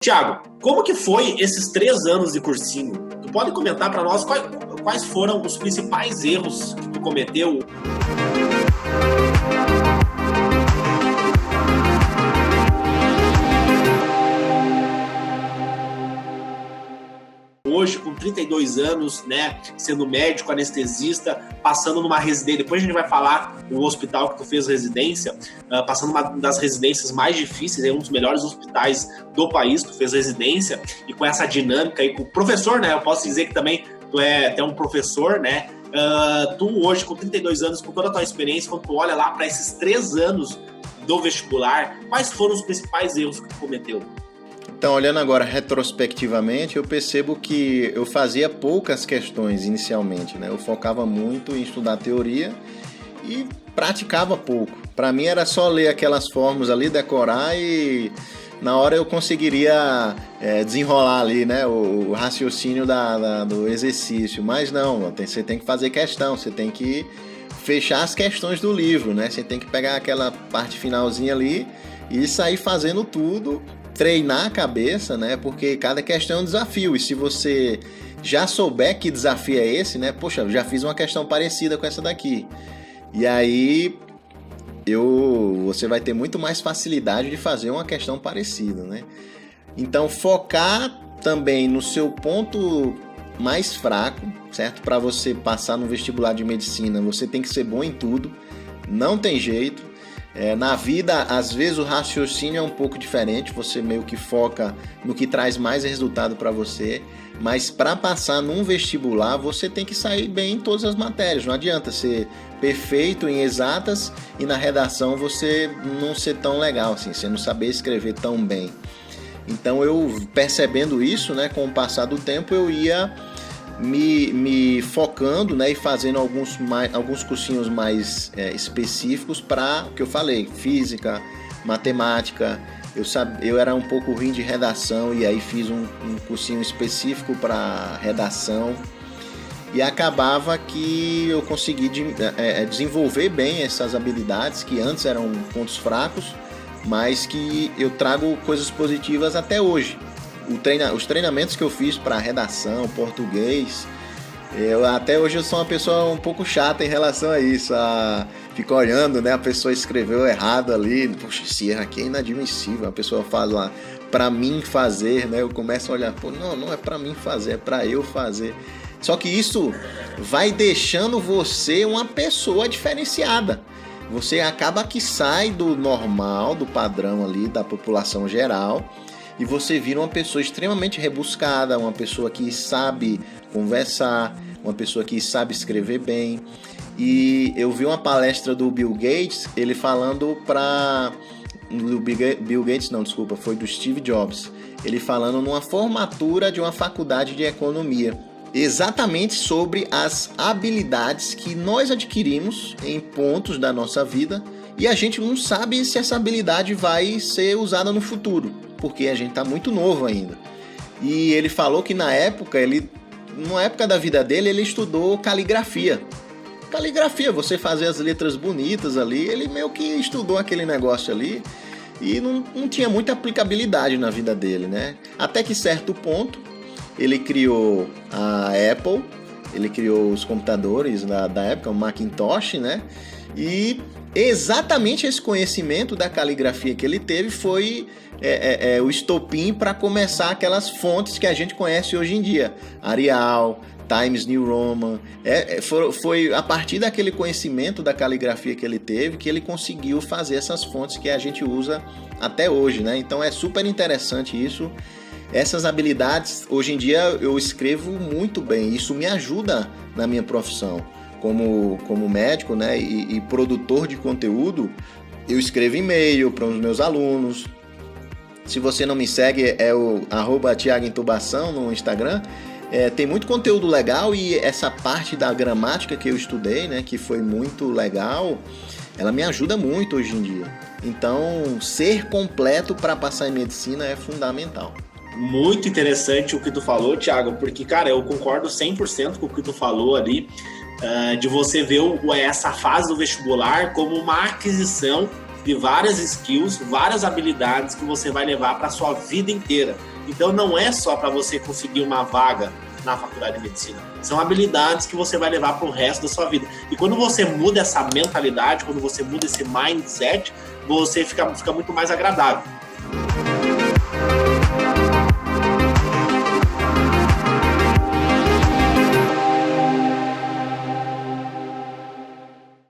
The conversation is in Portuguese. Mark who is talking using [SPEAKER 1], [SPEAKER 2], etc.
[SPEAKER 1] Tiago, como que foi esses 3 anos de cursinho? Tu pode comentar para nós quais foram os principais erros que tu cometeu? Hoje, com 32 anos, né, sendo médico, anestesista, passando numa residência, depois a gente vai falar do hospital que tu fez residência, passando uma das residências mais difíceis, um dos melhores hospitais do país, tu fez residência, e com essa dinâmica, e com o professor, né, eu posso dizer que também tu é um professor, né, tu hoje, com 32 anos, com toda a tua experiência, quando tu olha lá para esses 3 anos do vestibular, quais foram os principais erros que tu cometeu?
[SPEAKER 2] Então, olhando agora retrospectivamente, eu percebo que eu fazia poucas questões inicialmente, né? Eu focava muito em estudar teoria e praticava pouco. Para mim era só ler aquelas fórmulas ali, decorar e na hora eu conseguiria desenrolar ali, né? O raciocínio do exercício. Mas não, você tem que fazer questão, você tem que fechar as questões do livro, né? Você tem que pegar aquela parte finalzinha ali e sair fazendo tudo, treinar a cabeça, né? Porque cada questão é um desafio. E se você já souber que desafio é esse, né? Poxa, eu já fiz uma questão parecida com essa daqui. E aí você vai ter muito mais facilidade de fazer uma questão parecida, né? Então, focar também no seu ponto mais fraco, certo? Para você passar no vestibular de medicina, você tem que ser bom em tudo. Não tem jeito. Na vida, às vezes o raciocínio é um pouco diferente, você meio que foca no que traz mais resultado para você, mas para passar num vestibular você tem que sair bem em todas as matérias, não adianta ser perfeito em exatas e na redação você não ser tão legal assim, você não saber escrever tão bem. Então eu percebendo isso, né, com o passar do tempo eu ia me focando, né, e fazendo alguns cursinhos mais específicos para o que eu falei, física, matemática. Eu era um pouco ruim de redação e aí fiz um cursinho específico para redação e acabava que eu consegui desenvolver bem essas habilidades que antes eram pontos fracos, mas que eu trago coisas positivas até hoje. Os treinamentos que eu fiz para redação, português, até hoje eu sou uma pessoa um pouco chata em relação a isso, fico olhando, né, a pessoa escreveu errado ali, poxa, esse erro aqui é inadmissível, a pessoa fala lá, para mim fazer, né, eu começo a olhar, pô, não é para mim fazer, é para eu fazer. Só que isso vai deixando você uma pessoa diferenciada. Você acaba que sai do normal, do padrão ali da população geral, e você vira uma pessoa extremamente rebuscada, uma pessoa que sabe conversar, uma pessoa que sabe escrever bem. E eu vi uma palestra do Bill Gates, ele falando foi do Steve Jobs. Ele falando numa formatura de uma faculdade de economia, exatamente sobre as habilidades que nós adquirimos em pontos da nossa vida e a gente não sabe se essa habilidade vai ser usada no futuro, porque a gente está muito novo ainda. E ele falou que na época da vida dele, ele estudou caligrafia. Caligrafia, você fazer as letras bonitas ali, ele meio que estudou aquele negócio ali e não tinha muita aplicabilidade na vida dele, né? Até que certo ponto, ele criou a Apple, ele criou os computadores da época, o Macintosh, né? E exatamente esse conhecimento da caligrafia que ele teve foi o estopim para começar aquelas fontes que a gente conhece hoje em dia. Arial, Times New Roman. Foi a partir daquele conhecimento da caligrafia que ele teve que ele conseguiu fazer essas fontes que a gente usa até hoje, né? Então é super interessante isso. Essas habilidades, hoje em dia eu escrevo muito bem, isso me ajuda na minha profissão. Como médico, né, e produtor de conteúdo, eu escrevo e-mail para os meus alunos. Se você não me segue, é o @TiagoIntubação no Instagram. Tem muito conteúdo legal e essa parte da gramática que eu estudei, né, que foi muito legal, ela me ajuda muito hoje em dia. Então, ser completo para passar em medicina é fundamental.
[SPEAKER 1] Muito interessante o que tu falou, Thiago, porque, cara, eu concordo 100% com o que tu falou ali, de você ver essa fase do vestibular como uma aquisição de várias skills, várias habilidades que você vai levar para a sua vida inteira. Então não é só para você conseguir uma vaga na faculdade de medicina. São habilidades que você vai levar para o resto da sua vida. E quando você muda essa mentalidade, quando você muda esse mindset, você fica muito mais agradável.